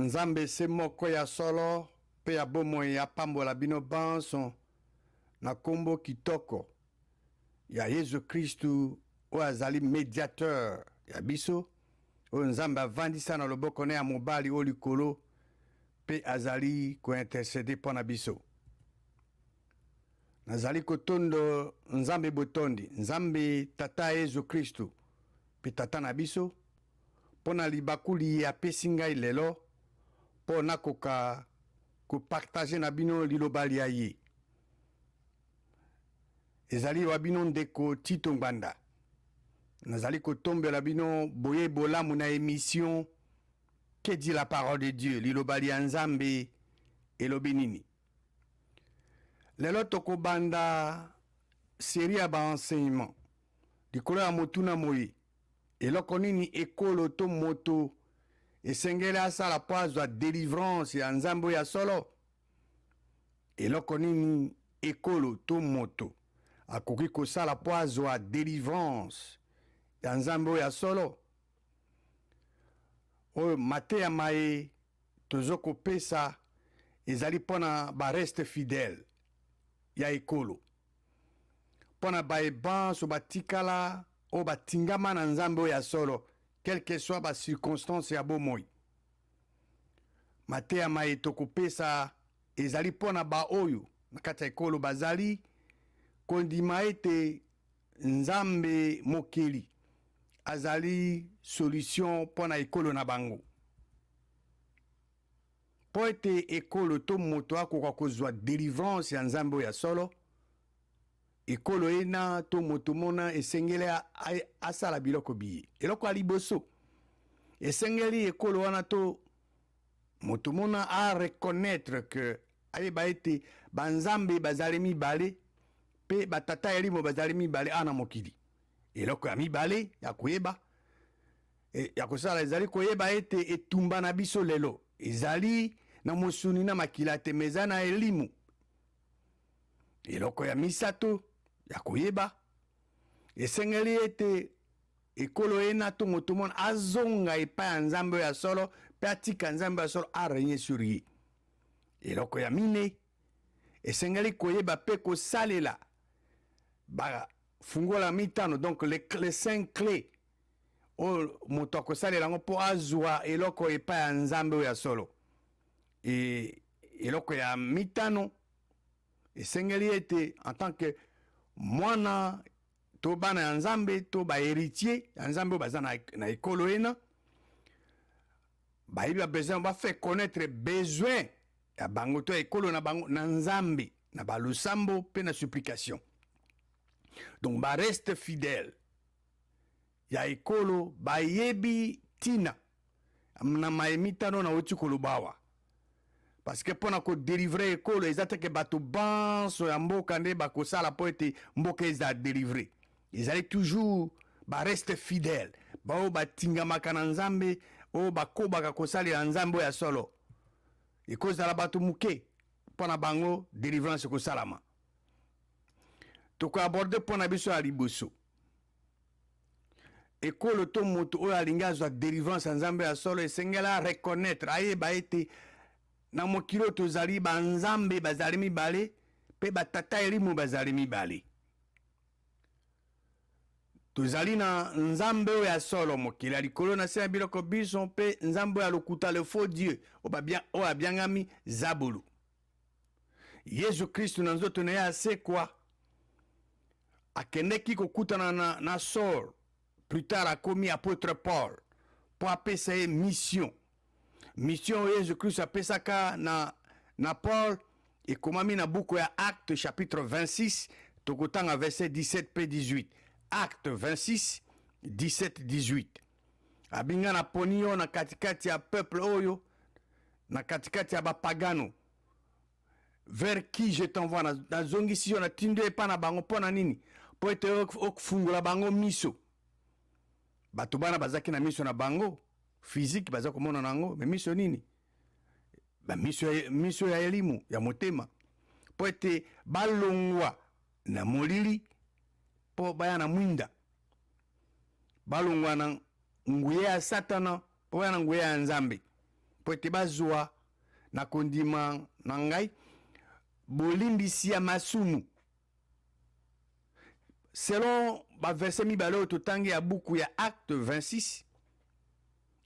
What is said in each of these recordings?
Nzambe se moko ya solo pe ya bomoi ya pambola bino banso na kombo kitoko ya Yesu Kristu oyo azali médiateur ya biso oyo Nzambe avandisa na loboko ne ya mobali oyo likolo pe azali kointercede mpo na biso. Nazali kotondo Nzambe botondi, Nzambe tata Yesu Kristu pe tata na biso mpo na libakuli apesi ngai lelo mpo nakoka kopartage na bino lilobali ya ye. Ezali wa bino ndeko Tito Ngbanda. Nazali kotombela bino boye bolamu na émission Que dit la parole de Dieu, lilobali ya Nzambe elobi nini. Lelo tokobanda série ya enseignement likolo ya motuna moye eloko nini ekolo to moto esengeli asala po azwa délivrance ya Nzambe ya solo. Eloko nini ekolo to moto akoki kosala po azwa délivrance ya Nzambe ya solo. Oyo mateya maye tozo kopesa ezali mpona bareste fidèle ya ekolo, mpona baebanso batikala o batingama na Nzambe ya solo, quelle que soit ba circonstance ya bomoi. Mateya maye tokopesa ezali mpona ba oyo na kati ya ekolo bazali kondima ete Nzambe mokeli azali solution mpona ekolo na bango. Po ete ekolo to moto akoka kozwa délivrance ya Nzambe ya solo, ekolo ena to moto mona esengeli asala biloko biye. Eloko ya liboso esengeli ekolo wana to moto mona a reconnaître que ayeba ete banzambe bazali mibale pe batata elimo bazali mibale ana mokili. Eloko ya mibale ya koyeba ya kosala ezali koyeba ete etumba na biso lelo ezali na mosuni na makila te meza na elimu. Eloko ya misato ya koyeba esengeli ete ekolo ena to moto mona azonga epai ya Nzambe ya solo pe atika Nzambe ya solo arenie sur ye. Eloko ya mine esengeli koyeba pe kosalela fungola mitano, donc les 5 clés o moto akosalela ngo po azwa eloko epai ya Nzambe ya solo. Eloko ya mitano esengeli ete en tant que mwana to bana ya Nzambe to ba héritier ya Nzambe baza na ekolo ena bayibi besoin ba faire connaître besoin ya bango to ekolo na bango na Nzambe na balusambo pe na supplication. Donc ba reste fidèle ya ekolo bayebi tina na mayemitano na oti kolobawa, parce que pona ko délivrer ekolo ezate ke bato banso ya mboka nde bakosala po ete mboka eza délivrer. Ezali toujours ba reste fidèle bao batingamaka na Nzambe o bakobaka kosalela Nzambe ya solo ekozala bato muke pona bango délivrance kosalama. Toko aborder pona biso ya liboso ekolo to moto oyo alingi azwa délivrance ya Nzambe ya solo esengela reconnaître ayeba ete na mokili tozali banzambe bazali mibale pe batata elimu bazali mibale. Tozali na Nzambe oyo ya solo mokili ya likolo na se ya biloko biso pe Nzambe ya lokuta le faux Dieu oyo abiangami Zabulu. Yesu Kristu na nzoto na ye asekwa akendeki kokutana na Saul, plus tard akomi apôtre Paul po apesa ye mission Yesu Kristu apesaka na Paul ekomami na buku ya Acte chapitre 26 tokotanga verset 17 pe 18. Acte 26 17 18 abinga na poni yo na katikati ya peuple oyo na katikati ya bapagano vers qui je t'envoie na zongisi yo na tindo epa na bango pona nini po ete okufungula bango miso. Bato bana bazaki na miso na bango physique baza komona nango me miso nini ba miso ya elimu ya motema po ete balongwa na molili po baya na mwinda, balongwa na nguye ya Satana po baya na nguye ya Nzambe po ete bazwa na kondima na ngai bolimbisi ya masumu. Selon baverset mibale oyo totangi ya buku ya Acte 26,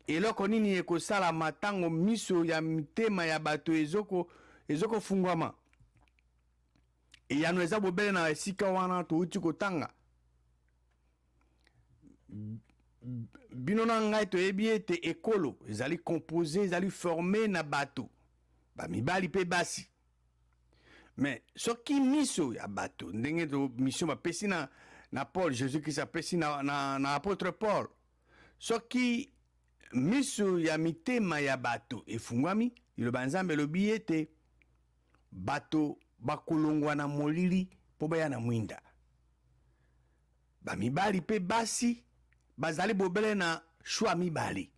eloko nini ekosalama ntango miso ya mitema ya bato ezokofungwama. Eyano eza bobele na esika wana touti kotanga. Bino na ngai toyebi ete ekolo ezali composé, ezali formé na bato bamibali mpe basi. Mais soki miso ya bato ndenge to mission bapesi na Paul, Jésus-Christ apesi na apôtre Paul, soki miso ya mitema ya bato efungwami, liloba Nzambe elobi ete bato bakolongwa na molili mpo baya na mwinda. Bamibali mpe basi bazali bobele na choix mibali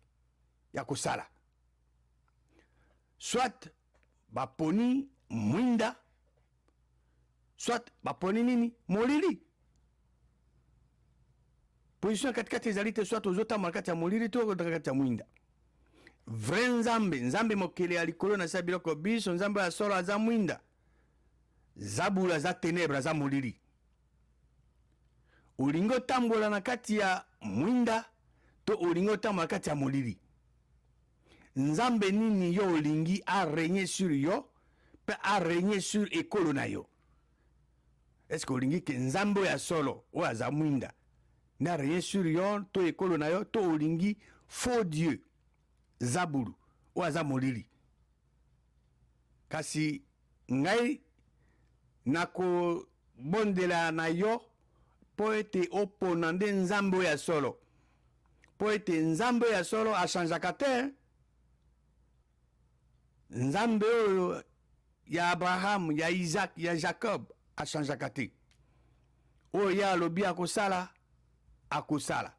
ya kosala. Soit baponi mwinda, soit baponi nini? Molili. Position katikati ezali te soit ozotambola kati ya molili to kati ya mwinda. Vrai Nzambe mokele ya likolo na sa biloko biso, Nzambe ya solo aza mwinda. Zabula aza ténèbre, aza molili. Olingi otambola na kati ya mwinda to olingi otambola na kati ya molili. Nzambe nini yo olingi a régner sur yo pe a régner sur ekolo na yo? Est-ce que olingi ke Nzambe ya solo o aza mwinda na régner sur yo to ekolo na yo, to olingi faux Dieu Zabulu o aza molili? Kasi ngai nako bondela na yo po ete opona nde Nzambe ya solo, po ete Nzambe ya solo achangeaka te. Nzambe oyo ya Abraham, ya Isaac, ya Jacob achangeaka te. Oyo ya alobi akosala, akosala.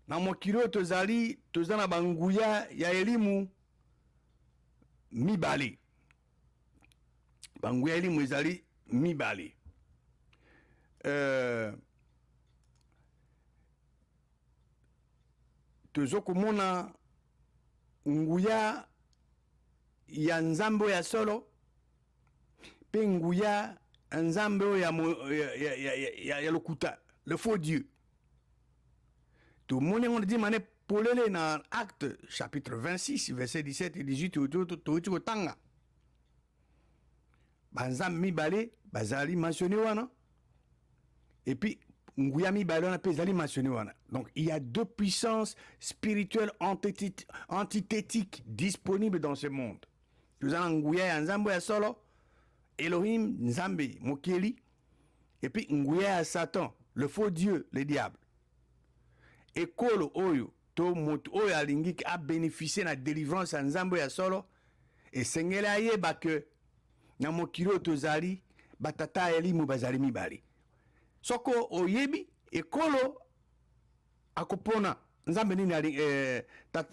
Na mokili oyo toza na banguya ya elimu mibale. Banguya elimu ezali mibale. Tozokomona nguya ya Nzambe ya solo pe nguya Nzambe ya lokuta, le faux Dieu. Tout le monde dit mané polele na Acte chapitre 26 verset 17 et 18 to tanga. Banzambe mibale bazali mentionné wana. Et puis nguya mibale wana pe zali mentionné wana. Donc il y a deux puissances spirituelles antithétiques disponibles dans ce monde. Nous avons nguya ya Nzambe ya solo, Elohim, Nzambe, Mokeli, et puis nguya ya Satan, le faux Dieu, le diable. Ekolo oyo to moto oyo alingi a bénéficier na délivrance ya Nzambe ya solo, et sengela ayeba que na mokili oyo tozali batata elimu bazali mibali. Soko oyebi ekolo akopona Nzambe nini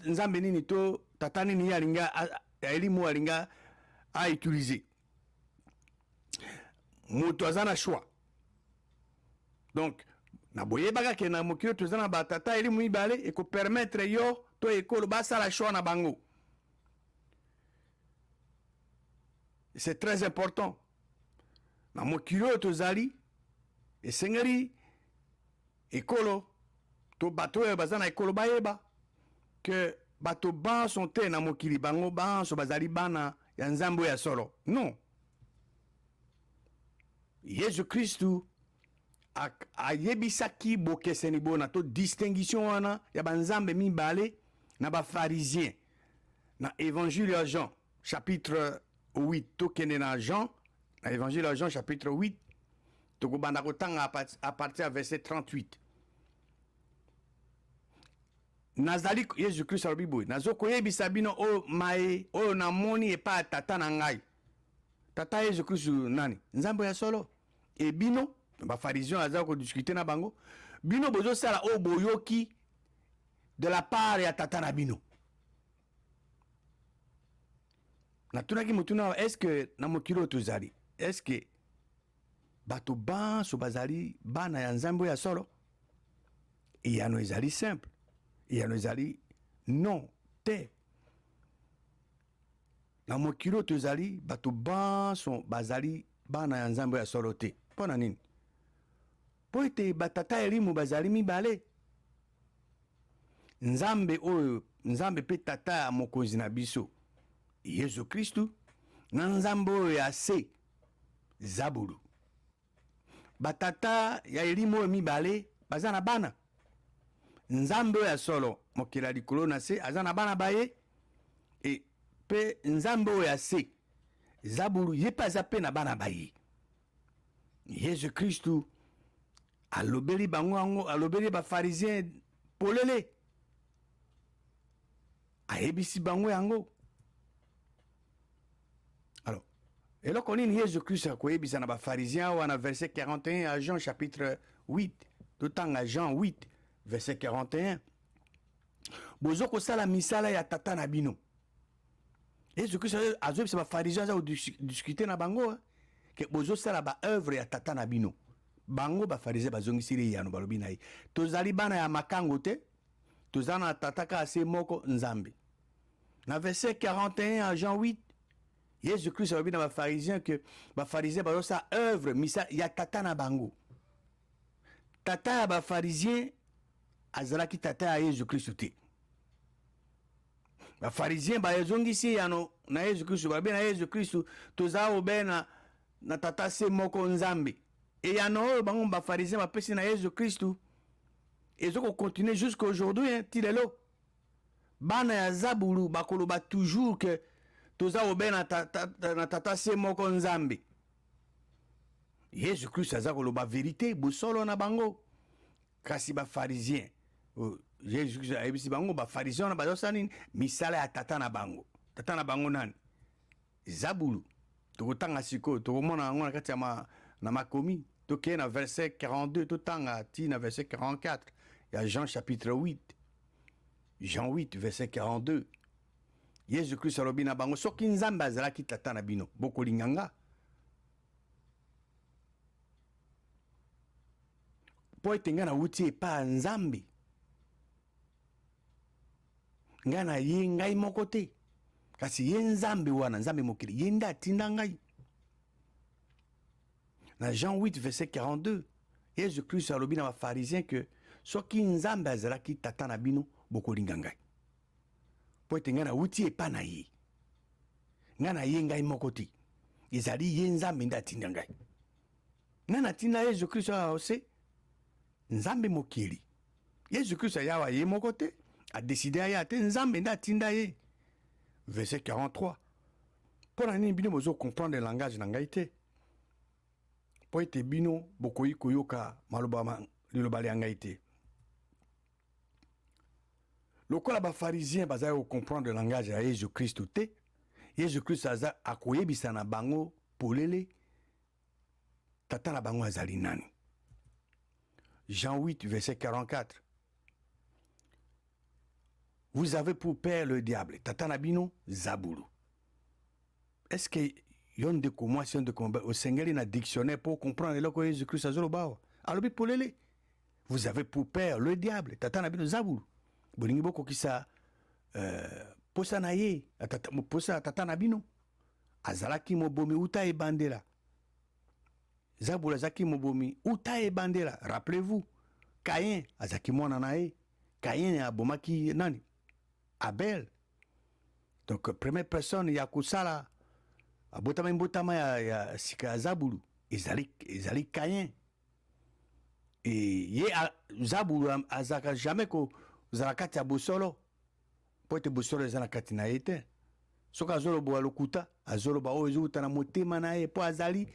Nzambe nini to tata nini yalinga elimu alinga a utiliser. Moto azana choix. Donc na boyebaka ke na mokili tozana batata elimu mibale eko permettre yo to ekolo basala choix na bango. C'est très important. Na mokili tozali esengeli ekolo to bato ya bazana ekolo bayeba que bato banso te na mokili bango banso bazali bana ya Nzambe ya solo. Non. Yesu Kristu ayebisaki bokeseni bona to distinguition wana ya banzambe mibale na bafarisien na évangile ya Jean chapitre 8 tokende na Jean na évangile ya Jean chapitre 8 tokobanda kotanga à partir du verset 38. Nazali Yesu Kristo alobi boye nazokoyebisa bino o mae oyo namoni epa tata na ngai. Tata Yesu Kristo nani? Nzambe ya solo. E bino bafarisien aza kodiscuter na bango, bino bozosala o boyoki de la part ya tata na bino. Natunaki mutuna, est-ce que na mokilo tozali, est-ce que bato banso bazali bana ya Nzambe ya solo? Iyano ezali simple, iyano ezali non te na mokili oyo tozali bato banso bazali bana ya nzambe ya solo te. Mpo na nini? Mpo ete batata elimu bazali mibale. Nzambe oyo, nzambe pe tata ya mokonzi na biso Yesu Kristu, na nzambe oyo ya se Zabulu. Batata ya elimu oyo mibale baza na bana. Nzambe oyo ya solo mokili ya likolo na se aza na bana baye, e pe nzambe oyo ya se Zabulu ye pe aza pe na bana baye. Yesu Kristu alobeli bango yango, alobeli bafarisien polele, ayebisi bango yango. Alors, eloko nini Yesu Kristu akoyebisa na bafarisien awa na verset 41 à Jean chapitre 8, totanga Jean 8 verset 41, bozo kosala misala ya tata na bino. Yesu Kristu azoyebisa bafarisien aza kodiscute na bango ke bozo sala ba œuvre ya tata na bino. Bango bafarisien bazongisili yano balobi na ye, tozali bana ya makango te, tozala na tata ka ase moko Nzambe. Na verset 41 à Jean 8, Yesu Kristu alobi na bafarisien ke bafarisien bazosala œuvre misa ya tata na bango. Tata ya bafarisien azalaki tata ya Yesu Kristu te. Bafarisien bazongisi yano na Yesu Kristu, balobi na Yesu Kristu tozala obe na tata se moko Nzambe. Et yano oyo bango bafarisien bapesi na Yesu Kristu ezoko continuer jusqu'à aujourd'hui, hein, tilelo. Bana ya Zabulu bakoloba toujours que toza obe na tata se moko Nzambe. Yesu Kristu aza koloba vérité bosolo na bango. Kasi bafarisien Yesu Kristu ayebisi bango bafarisien na bazosala nini misala ya tata na bango. Tata na bango nani? Zabulu. Tokotanga sikoyo tokomona yango na kati ya na makomi. Tokeye na verset 42, totanga ti na verset 44. Il y a Jean chapitre 8. Jean 8 verset 42. Yesu Kristu alobi na bango soki Nzambe azalaki tata na bino bokolinga nga. Po ete nga na wuti epa Nzambe. Nga na ye ngai moko te. Kasi ye Nzambe wana, Nzambe mokili, ye nde atinda ngai. Na Jean 8 verset 42, Yesu Kristu alobi na bafarisien que soki Nzambe azalaki tata na bino bokolinga ngai. Po ete nga na wuti epa na ye. Nga na ye ngai moko te. Ezali ye Nzambe nde atinda ngai. Nga na tinda Yesu Kristu ose Nzambe mokili. Yesu Kristu ayawa ye moko te, a décidé aya te, Nzambe nde atinda ye. Verset 43. Pour la nini bino bozo comprendre le langage na ngai te. Po ete bino bokoyi koyoka maloba liloba ya ngai te. Lokola bafarisien bazali ko comprendre le langage ya Yesu Kristu te, Yesu Kristu aza akoyebisa na bango polele tata na bango azali nani. Jean 8 verset 44. Vous avez pour père le diable. Tata na bino Zabulu. Est-ce que yon de comment si on de combat au sengeli na dictionnaire pour comprendre le que Jésus Christ azolo bawa. Alobi polele. Vous avez pour père le diable. Tata na bino Zabulu. Bolingi boko kisa posa na ye, posa tata na bino. Azalaki mobomi uta e bandela. Zabulu azaki mobomi uta e bandela. Rappelez-vous, Caïn azaki mwana na ye. Caïn abomaki nani? Abel. Donc première personne ya kusala abotama mbotama ya sika Zabulu ezali Caïn. Et ye Zabulu azaka jamais ko zalakati ya bosolo. Po ete bosolo ezala kati na ye te. Soka azolo bo lokuta, azolo ba o ezuta na motema na ye po azali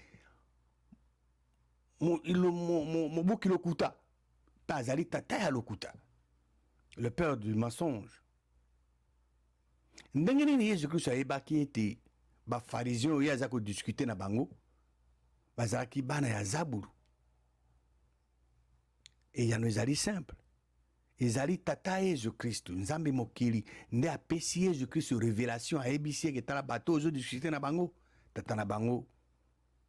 mobuki lokuta. Pa azali tata ya lokuta. Le père du mensonge. Ndenge nini Yesu Kristu ayebaki ete bafarisien oyo aza kodiscute na bango bazalaki bana ya Zabulu. Et yano ezali simple. Ezali tata Yesu Kristu, Nzambe mokili, nde apesi Yesu Kristu révélation ayebisi eke tala bato ozo discute na bango, tata na bango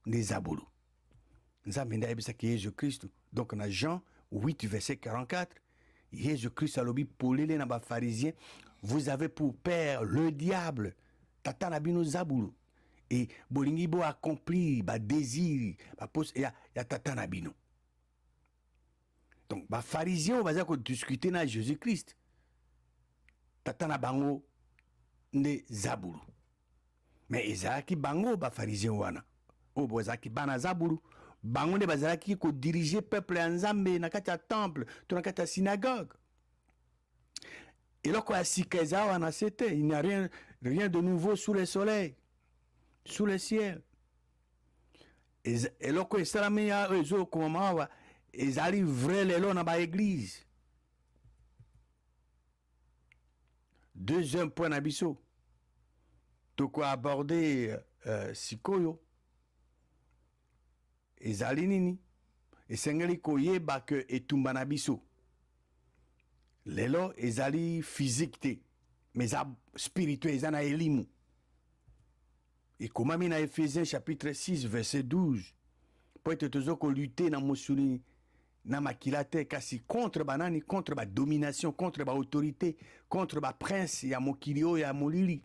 nde Zabulu. Nzambe nde ayebisaki Yesu Kristu. Donc na Jean 8 verset 44, Yesu Kristu alobi polele na bafarisien vous avez pour père le diable. Tata nabino zabulu. Et bolingi bo accompli, ba désir, ba pos, ya tata nabino. Donc, ba pharisien, on va dire qu'on discuter na Jésus-Christ. Tata na bango ne zabulu. Mais ezaki bango ba pharisien wana. O bozaki bana zabulu. Bango ne bazalaki ko diriger peuple en Nzambe na kati ya temple, to na kati ya synagogue. Et là, quoi, il n'y a rien de nouveau sous le soleil, sous le ciel. Et là, quoi, ils arrivent vrai les lois dans l'église. Deuxième point d'abisso. De quoi aborder Sikoyo. Ils allaient nini. Et c'est koye ba que etumba nabiso. Lelo ezali physique mais spirituel ezana elimu. Et comme na Ephésiens chapitre 6 verset 12 pour être toujours ko lutter na mosuni na makilate kasi contre banani, contre ba domination, contre ba autorité, contre ba prince ya mokilio ya molili,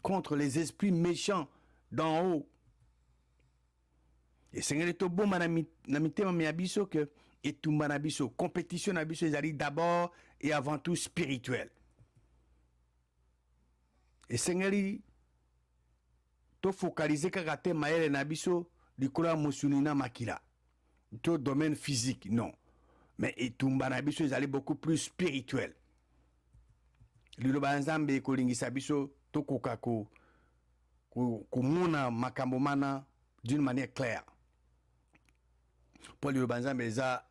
contre les esprits méchants d'en haut. Et Seigneur est bon na mitema mi abiso que et tout manabiso compétition nabiso ezali d'abord et avant tout spirituel. Et Seigneur to focaliser kaka maele nabiso likolo mosunina makila. To domaine physique non. Mais et tout manabiso ezali beaucoup plus spirituel. Lilo banzambe ko lingisa biso to kokako ko mona makambo mana d'une manière claire. Pour le banzambe eza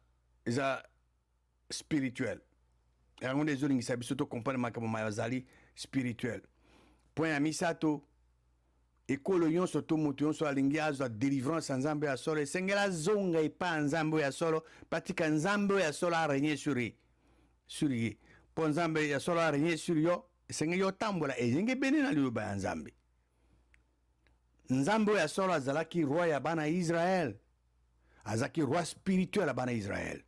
spirituel. Et on des zones qui s'habillent surtout comprendre makambo mayazali spirituel. Point à misato ekolo yon soto moto yon so alingi azo délivrance nzambe ya solo sengela zonga ipa nzambe ya solo patika nzambe ya solo a régner sur ye. Pour nzambe ya solo a régner sur yo sengela yo tambola ezenge bene na liyo ba nzambe. Nzambe ya solo azalaki roi ya bana Israël. Azaki roi spirituel à bana Israël.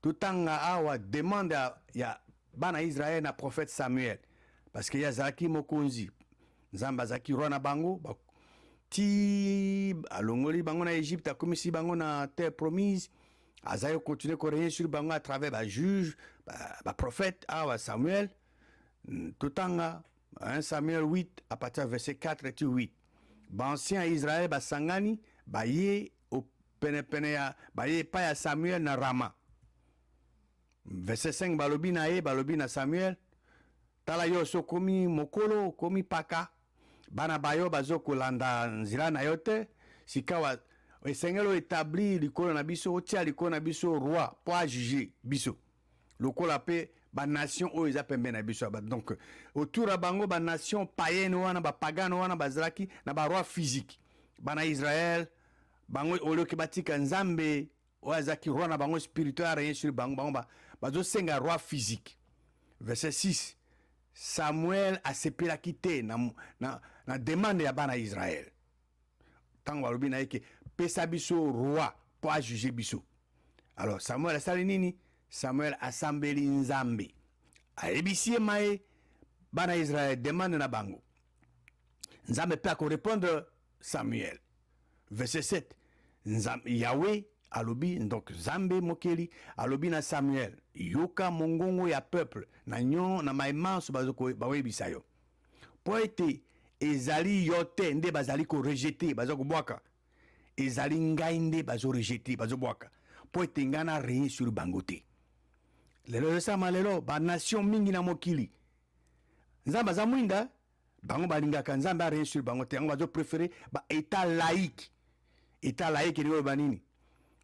Tout en awa demande ya bana Israël na prophète Samuel. Parce que ya zaki mokonzi. Nzamba zaki roi na bango. Ti alongoli bango na Égypte, a komisi bango na terre promise. Azayo continue ko régner sur bango à travers ba juge, ba prophète awa Samuel. Tout en 1 Samuel 8 à partir verset 4 et 8. Ba ancien Israël ba sangani ba ye pene ya baye pa ya Samuel na Rama. Verset 5 balobi na Samuel tala yo so komi mokolo komi paka bana bayo bazo kolanda nzira na yote sikawa esengelo établi likolo na biso otia likolo na biso roi pour juger biso lokola pe ba nation o eza pembe na biso donc autour ya bango ba nation païenne wana ba pagano wana bazalaki na ba roi physique bana Israël bango oloki batika nzambe oazaki roi na bango spirituel rien sur bango bazo senga roi physique. Verset 6 Samuel a sepelaki te na demande ya bana Israël tango balobi na yeke pesa biso roi pour juger biso. Alors Samuel asali nini? Samuel asambeli nzambe ayebisi mae bana Israël demande na bango nzambe pe ako répondre Samuel. Verset 7 Yahweh alobi donc Zambe mokeli alobi na Samuel yoka mongongo ya peuple na nyon na maimanso bazoko bawebisa yo po ete ezali yo te nde bazali ko rejeter bazoko bwaka ezali ngai nde bazo rejeter bazo bwaka po ete ngana rien sur bango te. Lelo sama lelo ba nation mingi na mokili nzamba za mwinda bango balingaka nzamba rien sur bango te yango bazo préférer ba état laïque. État laïque ni banini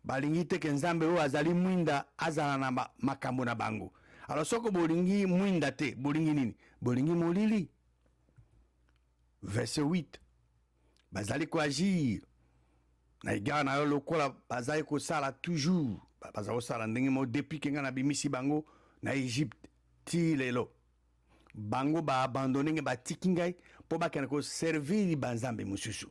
balingi te ke nzambe o azali mwinda azala na makambo na bango. Alors soko bolingi mwinda te bolingi nini? Bolingi molili. Verset 8 bazali ko agir na igara na yo lokola bazali ko sala toujours bazali ko sala ndenge mo depuis ke nga na bimisi bango na Égypte ti lelo bango ba abandonner ba tikingai po ba kana ko servir banzambe mususu.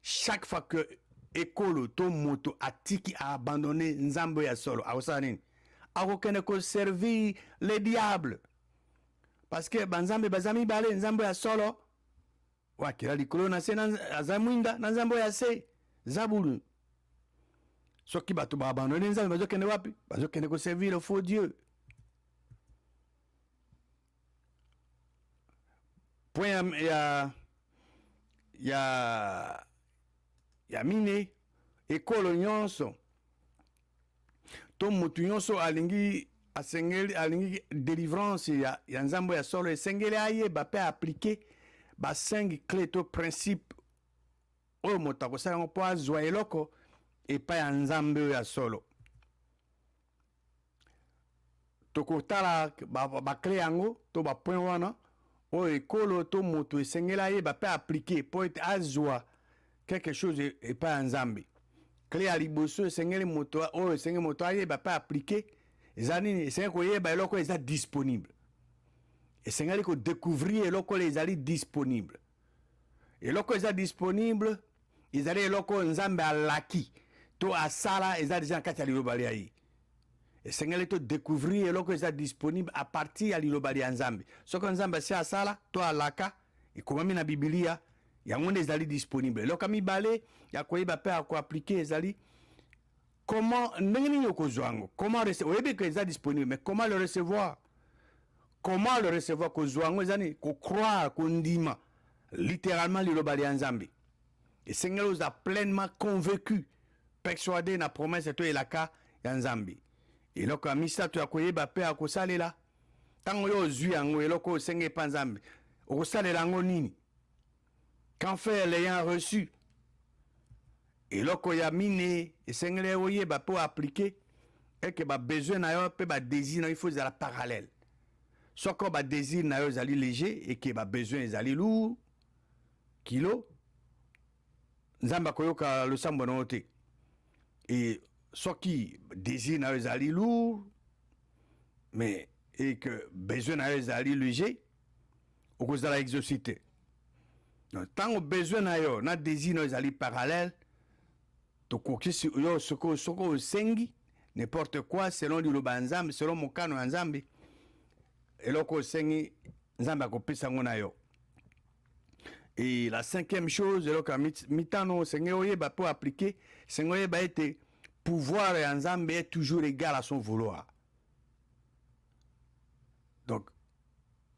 Chaque fois que ekolo to moto atiki a abandonné nzambe ya solo awosala nini akokende ko servir le diable parce que banzambe bazami bale nzambe ya solo wakila likolo na se aza mwinda na nzambe ya se zabulu soki bato baabandone nzambe bazokende wapi bazokende koservir le faux dieu. Point ya mine ekolo nyonso to mutu nyonso alingi délivrance ya nzambe ya solo esengeli ayeba mpe aplike ba 5 clé to principe oyo moto akosala yango mpo azwa eloko epai ya nzambe oyo ya solo. Tokotala baclé yango to bapoint wana oyo ekolo to moto esengeli ayeba mpe aplike mpo ete azwa quelque chose epai ya nzambe. Clé ya liboso esengeli moto oyo esengeli moto ayeba mpe aplike eza nini esengeli koyeba eloko oyo eza disponible. Esengeli kodécouvrir eloko oyo ezali disponible. Eloko eza disponible ezali eloko oyo nzambe alaki to asala eza deja na kati ya liloba ya ye. Esengeli to découvrir eloko eza disponible à partir ya liloba ya nzambe. Soki nzambe asi asala to alaka ekomami na Biblia yango nde ezali disponible. Eloko mibale ya koyeba mpe ya koaplike ezali comment ndenge nini okozwa yango, comment oyebi ke eza disponible, mais comment le recevoir. Comment le recevoir kozwa yango ezani kokroire kondima littéralement liloba ya nzambe. Esengeli oza pleinement convaincu persuadé na promesse to elaka ya nzambe. Eloko ya misato ya koyeba mpe ya kosalela ntango yo ozwi yango eloko osengeli mpa nzambe okosalela yango nini. Qu'en faire l'ayant reçu. Eloko ya mine esengeli oyeba mpe appliquer eke ba besoin na yo mpe ba désir na yo il faut ezala parallèle. Soko ba désir na yo ezali léger et que ba besoin ezali lourd kilo nzamba koyoka losambo na te. Et soki désir na yo ezali lourd mais et que besoin na yo ezali léger okozala exaucité. Donc tant besoin na yo na désir na yo ezali parallèle tokoki yo soko sengi n'importe quoi selon liloba nzambe selon mokano ya nzambe eloko sengi nzambe akopesa ngo na yo. Et la cinquième chose eloko mitano sengi oyeba pour appliquer sengi oyeba ete pouvoir ya nzambe est toujours égal à son vouloir. Donc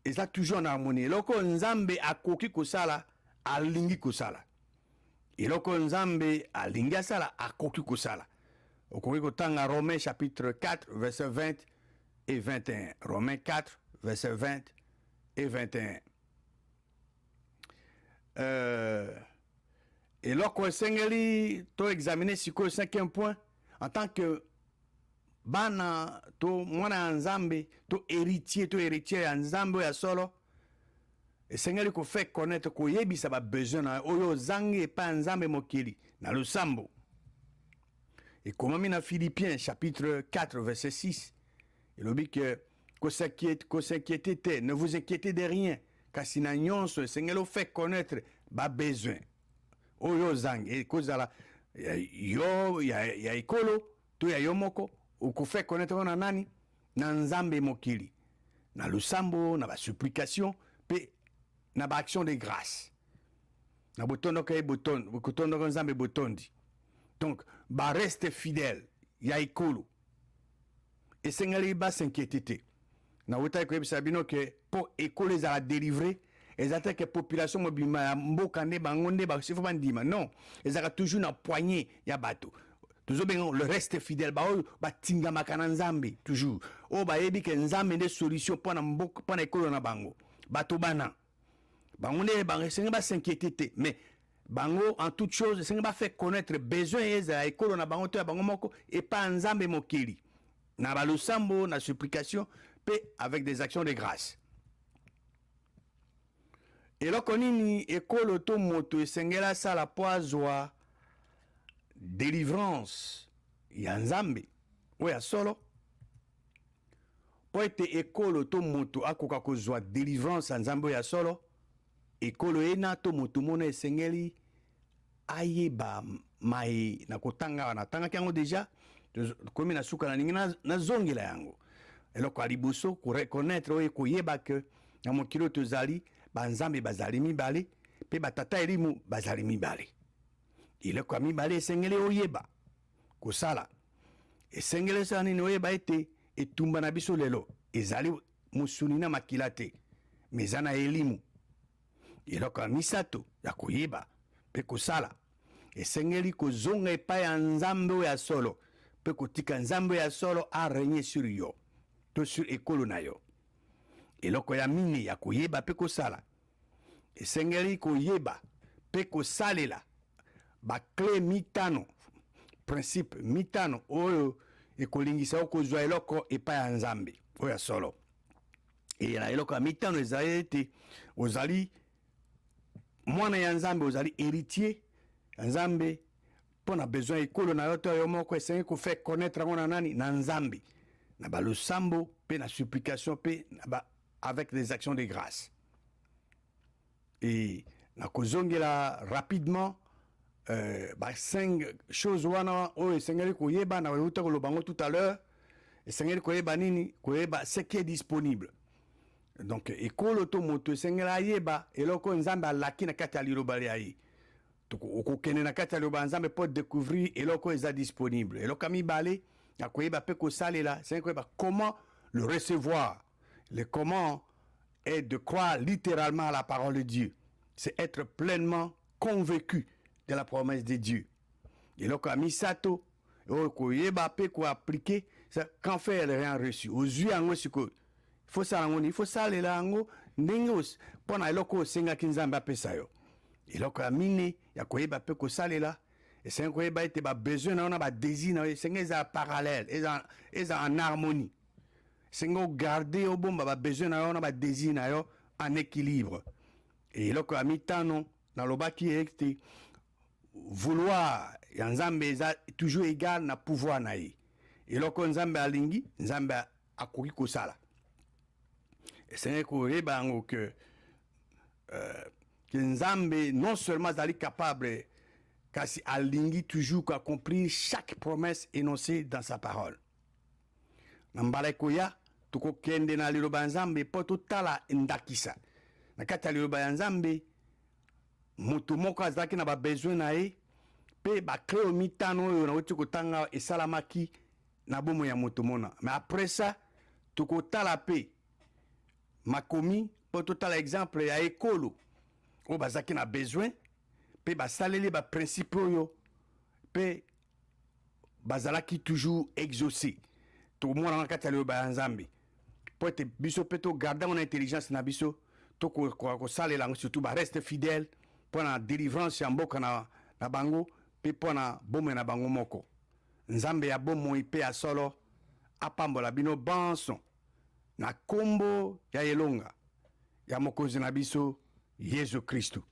eza toujours en harmonie. Eloko nzambe akoki kosala alingi kosala. Eloko nzambe alingi asala akoki kosala. Okoki kotanga Romains chapitre 4 verset 20 et 21. Romains 4 verset 20 et 21. Eloko esengeli to examiner sikoyo 5e point en tant que bana to mwana ya nzambe to héritier ya nzambe ya solo esengeli ko fait connaître ko yebisa ba besoin na oyo zangi pa nzambe mokili na losambo. Et comme na Philippiens chapitre 4 verset 6 il dit que s'inquiétez, ne vous inquiétez de rien car si na nyonso esengeli fait connaître ba besoin oyo zangi e kozala yo ya ekolo to ya yomoko ukufait connaître na nani na nzambe mokili na losambo na ba supplication pe na ba action de grâce na botondo kay botondo nzambe botondi. Donc ba reste fidèle ya ekolo esengeli ba s'inquiéter na wota ko yebisa bino ke po ekolo ezala délivrer ezata que population mobima ya mboka nde bango nde basifo bandima non ezaka toujours na poignée ya bato toujours bengo le reste fidèle ba oyo batingamaka na nzambe toujours o bayebi ke nzambe nde solution pona mboka pona ekolo na bango bato bana bango nde bango esengi ba s'inquiéter te mais bango en toute chose esengi ba fait connaître besoin eza ekolo na bango to ya bango moko et pas nzambe mokili na balosambo na supplication pe avec des actions de grâce. Eloko nini ekolo to moto esengela sala po azwa délivrance ya nzambe oya solo po ete ekolo to moto akoka kozwa délivrance ya nzambe oya solo ekolo ena to moto mona esengeli ayeba mai na kotanga na tanga yango déjà komi na suka na ningi na zongela yango eloko alibuso ko reconnaître oye koyeba que na mokili oyo tozali banzambe bazali mibale mpe batata elimu bazali mibale. Eloko ya mibale esengeli oyeba kosala, esengeli osala nini? Oyeba ete etumba na biso lelo ezali mosuni na makila te, me eza na elimu. Eloko ya misato ya koyeba mpe kosala, esengeli kozonga epai ya nzambe oyo ya solo mpe kotika nzambe oyo ya solo arenye sur yo to sur ekolo na yo. Eloko ya mine ya koyeba mpe kosala, esengeli koyeba mpe kosalela bakle mitano, principe mitano oyo ekolingisa yo kozwa eloko epai ya nzambe oyo ya solo. Na eloko ya mitano ezali ete ozali mwana ya nzambe, ozali héritier ya nzambe mpo na besoin ekolo na yo to yo moko esengeli kofaire connaître yango na nani? Na nzambe, na balosambo mpe na supplication mpe avec des actions de grâce. Et na kozongela rapidement 5 choses wana oyo esengeli koyeba na euta koloba ngo tout à l'heure. Esengeli koyeba nini? Koyeba ce qui est disponible. Donc ekolo to moto esengeli ayeba eloko nzambe alaki na kati ya liloba ya ye. Okokende na kati ya liloba nzambe mpo découvrir eloko eza disponible. Eloko ya mibale ya koyeba mpe kosalela, esengeli koyeba comment le recevoir. Le comment est de croire littéralement à la parole de Dieu. C'est être pleinement convaincu de la promesse de Dieu. Eloko ya misato oyo koyeba mpe koappliquer, quand faire rien reçu. Ozwi yango sikoyo, il faut sala yango, il faut salela yango ndenge mpo na eloko osengaki nzambe apesa yo. Eloko ya mine ya koyeba mpe kosalela, esengeli koyeba ete babesoin na yo na badésir na yo esengeli eza parallèle, eza en harmonie. Esengeli ogarde obomba babesoin na yo na badésir na yo en équilibre. Eloko ya mitano nalobaki ete vouloir ya nzambe eza toujours égal na pouvoir na ye. Eloko nzambe alingi, nzambe akoki kosala. Esengeli koyeba yango que nzambe non seulement azali capable, kasi alingi toujours accomplir chaque promesse énoncée dans sa parole. Na mbala ekoya tokokende na liloba ya nzambe mpo totala ndakisa. Na kati ya liloba ya nzambe moto moko azalaki na babesoin na ye mpe bakle mitano oyo nauti kotanga esalamaki na bomo ya moto mona. Mais après ça tokotala mpe makomi mpo totala exemple ya ekolo oyo bazalaki na besoin mpe basaleli baprincipe oyo mpe bazalaki toujours exaucé. Tokomona na kati ya liloba ya nzambe mpo ete biso mpe togarde yango na intelligence na biso, tokoka kosalela yango, surtout bareste fidèle mpo na délivrance ya mboka na bango mpe mpo na bomoi na bango moko. Nzambe ya bomoi mpe ya solo apambola bino banso na kombo ya elonga ya mokonzi na biso Yesu Kristu.